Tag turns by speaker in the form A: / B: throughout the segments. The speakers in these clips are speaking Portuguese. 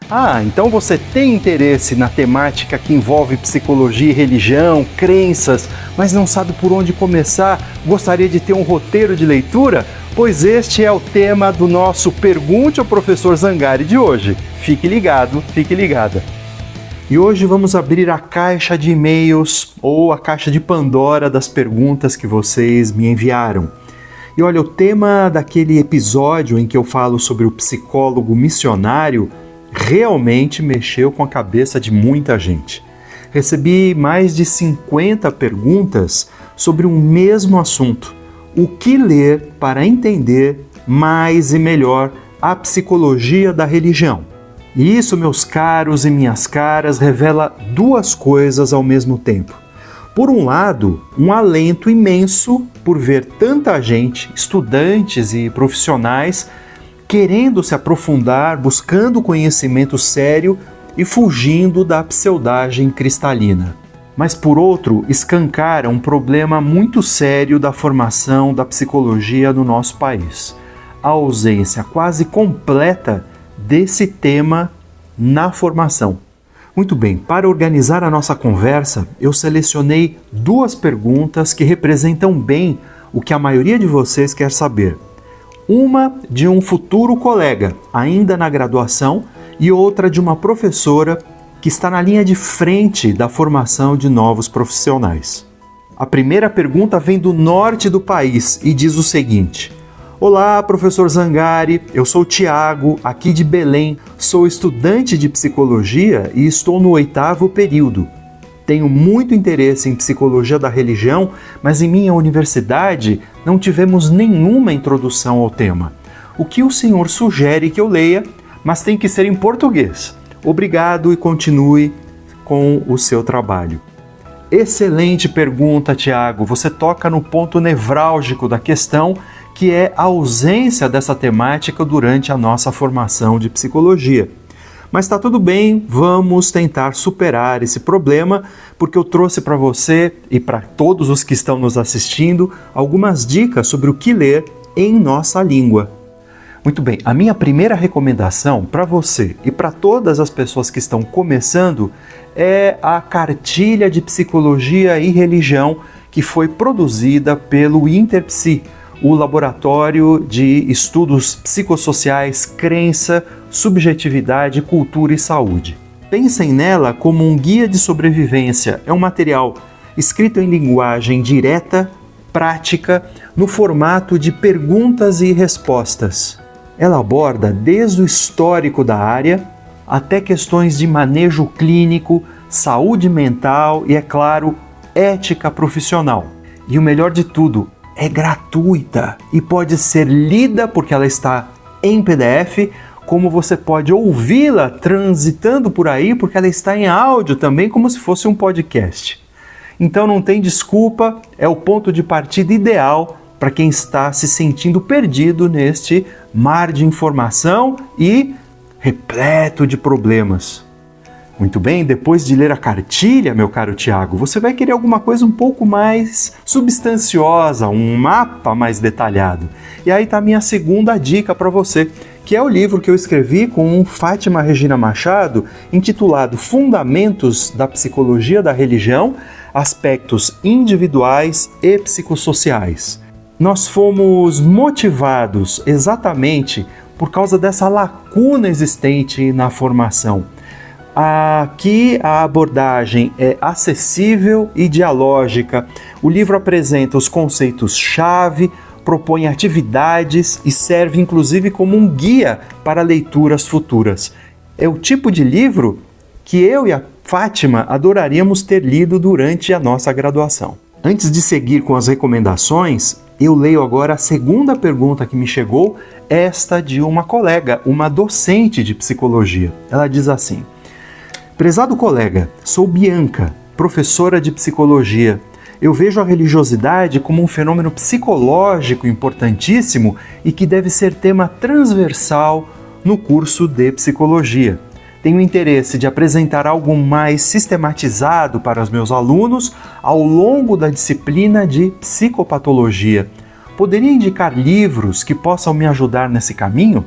A: Ah, então você tem interesse na temática que envolve psicologia e religião, crenças, mas não sabe por onde começar? Gostaria de ter um roteiro de leitura? Pois este é o tema do nosso Pergunte ao Professor Zangari de hoje. Fique ligado, fique ligada. E hoje vamos abrir a caixa de e-mails ou a caixa de Pandora das perguntas que vocês me enviaram. E olha, o tema daquele episódio em que eu falo sobre o psicólogo missionário realmente mexeu com a cabeça de muita gente. Recebi mais de 50 perguntas sobre um mesmo assunto: o que ler para entender mais e melhor a psicologia da religião. E isso, meus caros e minhas caras, revela duas coisas ao mesmo tempo. Por um lado, um alento imenso por ver tanta gente, estudantes e profissionais, querendo se aprofundar, buscando conhecimento sério e fugindo da pseudagem cristalina. Mas, por outro, escancara um problema muito sério da formação da psicologia no nosso país: a ausência quase completa desse tema na formação. Muito bem, para organizar a nossa conversa, eu selecionei duas perguntas que representam bem o que a maioria de vocês quer saber. Uma de um futuro colega, ainda na graduação, e outra de uma professora que está na linha de frente da formação de novos profissionais. A primeira pergunta vem do norte do país e diz o seguinte: Olá, professor Zangari, eu sou o Tiago, aqui de Belém, sou estudante de psicologia e estou no 8º período. Tenho muito interesse em psicologia da religião, mas em minha universidade não tivemos nenhuma introdução ao tema. O que o senhor sugere que eu leia, mas tem que ser em português? Obrigado e continue com o seu trabalho. Excelente pergunta, Tiago. Você toca no ponto nevrálgico da questão, que é a ausência dessa temática durante a nossa formação de psicologia. Mas está tudo bem, vamos tentar superar esse problema, porque eu trouxe para você e para todos os que estão nos assistindo algumas dicas sobre o que ler em nossa língua. Muito bem, a minha primeira recomendação para você e para todas as pessoas que estão começando é a Cartilha de Psicologia e Religião, que foi produzida pelo Interpsi, o Laboratório de Estudos Psicossociais, Crença, Subjetividade, Cultura e Saúde. Pensem nela como um guia de sobrevivência. É um material escrito em linguagem direta, prática, no formato de perguntas e respostas. Ela aborda desde o histórico da área até questões de manejo clínico, saúde mental e, é claro, ética profissional. E o melhor de tudo, é gratuita e pode ser lida porque ela está em PDF, como você pode ouvi-la transitando por aí porque ela está em áudio também, como se fosse um podcast. Então não tem desculpa, é o ponto de partida ideal para quem está se sentindo perdido neste mar de informação e repleto de problemas. Muito bem, depois de ler a cartilha, meu caro Tiago, você vai querer alguma coisa um pouco mais substanciosa, um mapa mais detalhado. E aí está a minha segunda dica para você, que é o livro que eu escrevi com Fátima Regina Machado, intitulado Fundamentos da Psicologia da Religião, Aspectos Individuais e Psicossociais. Nós fomos motivados exatamente por causa dessa lacuna existente na formação. Aqui a abordagem é acessível e dialógica. O livro apresenta os conceitos-chave, propõe atividades e serve inclusive como um guia para leituras futuras. É o tipo de livro que eu e a Fátima adoraríamos ter lido durante a nossa graduação. Antes de seguir com as recomendações, eu leio agora a segunda pergunta que me chegou, esta de uma colega, uma docente de psicologia. Ela diz assim: Prezado colega, sou Bianca, professora de psicologia. Eu vejo a religiosidade como um fenômeno psicológico importantíssimo e que deve ser tema transversal no curso de psicologia. Tenho interesse de apresentar algo mais sistematizado para os meus alunos ao longo da disciplina de psicopatologia. Poderia indicar livros que possam me ajudar nesse caminho?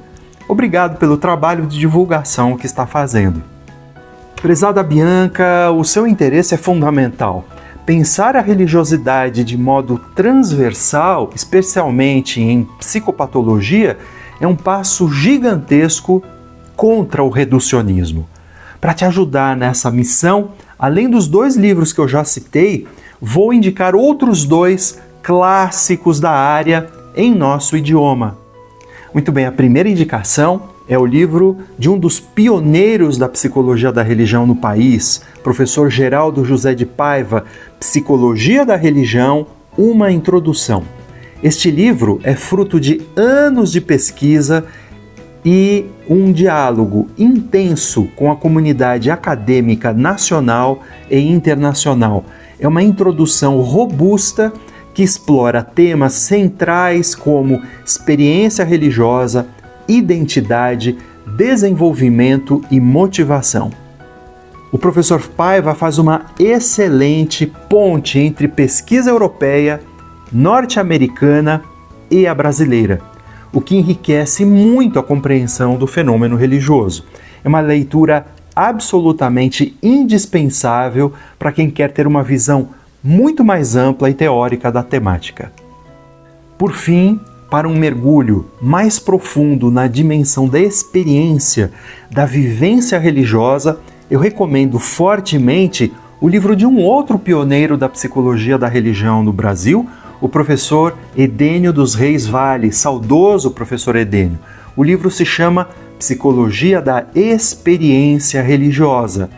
A: Obrigado pelo trabalho de divulgação que está fazendo. Prezada Bianca, o seu interesse é fundamental. Pensar a religiosidade de modo transversal, especialmente em psicopatologia, é um passo gigantesco contra o reducionismo. Para te ajudar nessa missão, além dos 2 livros que eu já citei, vou indicar outros 2 clássicos da área em nosso idioma. Muito bem, a primeira indicação é o livro de um dos pioneiros da psicologia da religião no país, professor Geraldo José de Paiva, Psicologia da Religião, uma introdução. Este livro é fruto de anos de pesquisa e um diálogo intenso com a comunidade acadêmica nacional e internacional. É uma introdução robusta que explora temas centrais como experiência religiosa, identidade, desenvolvimento e motivação. O professor Paiva faz uma excelente ponte entre pesquisa europeia, norte-americana e a brasileira, o que enriquece muito a compreensão do fenômeno religioso. É uma leitura absolutamente indispensável para quem quer ter uma visão muito mais ampla e teórica da temática. Por fim, para um mergulho mais profundo na dimensão da experiência, da vivência religiosa, eu recomendo fortemente o livro de um outro pioneiro da psicologia da religião no Brasil, o professor Edênio dos Reis Vale, saudoso professor Edênio. O livro se chama Psicologia da Experiência Religiosa.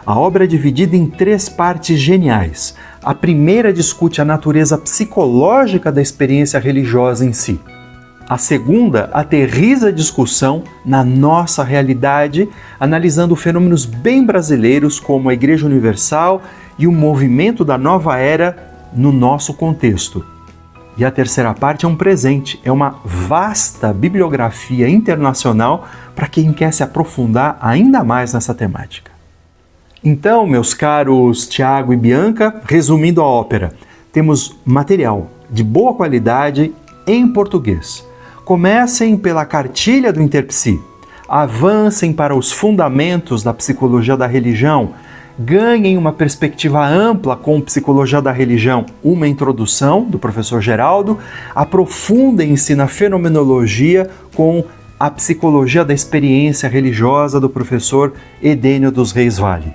A: A obra é dividida em 3 partes geniais. A primeira discute a natureza psicológica da experiência religiosa em si. A segunda aterriza a discussão na nossa realidade, analisando fenômenos bem brasileiros como a Igreja Universal e o movimento da nova era no nosso contexto. E a terceira parte é um presente, é uma vasta bibliografia internacional para quem quer se aprofundar ainda mais nessa temática. Então, meus caros Tiago e Bianca, resumindo a ópera, temos material de boa qualidade em português. Comecem pela cartilha do Interpsi, avancem para os fundamentos da psicologia da religião, ganhem uma perspectiva ampla com Psicologia da Religião, uma introdução do professor Geraldo, aprofundem-se na fenomenologia com a Psicologia da Experiência Religiosa do professor Edênio dos Reis Vale.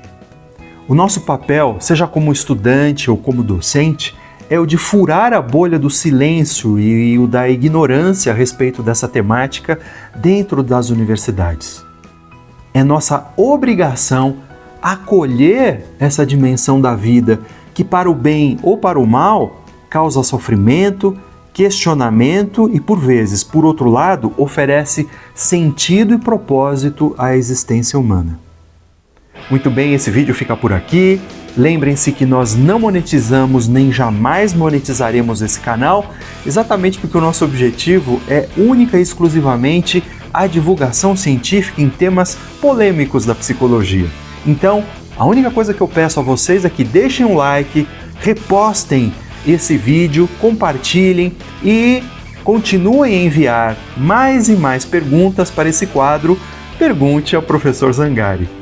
A: O nosso papel, seja como estudante ou como docente, é o de furar a bolha do silêncio e o da ignorância a respeito dessa temática dentro das universidades. É nossa obrigação acolher essa dimensão da vida que, para o bem ou para o mal, causa sofrimento, questionamento e, por vezes, por outro lado, oferece sentido e propósito à existência humana. Muito bem, esse vídeo fica por aqui. Lembrem-se que nós não monetizamos nem jamais monetizaremos esse canal, exatamente porque o nosso objetivo é única e exclusivamente a divulgação científica em temas polêmicos da psicologia. Então, a única coisa que eu peço a vocês é que deixem um like, repostem esse vídeo, compartilhem e continuem a enviar mais e mais perguntas para esse quadro Pergunte ao Professor Zangari.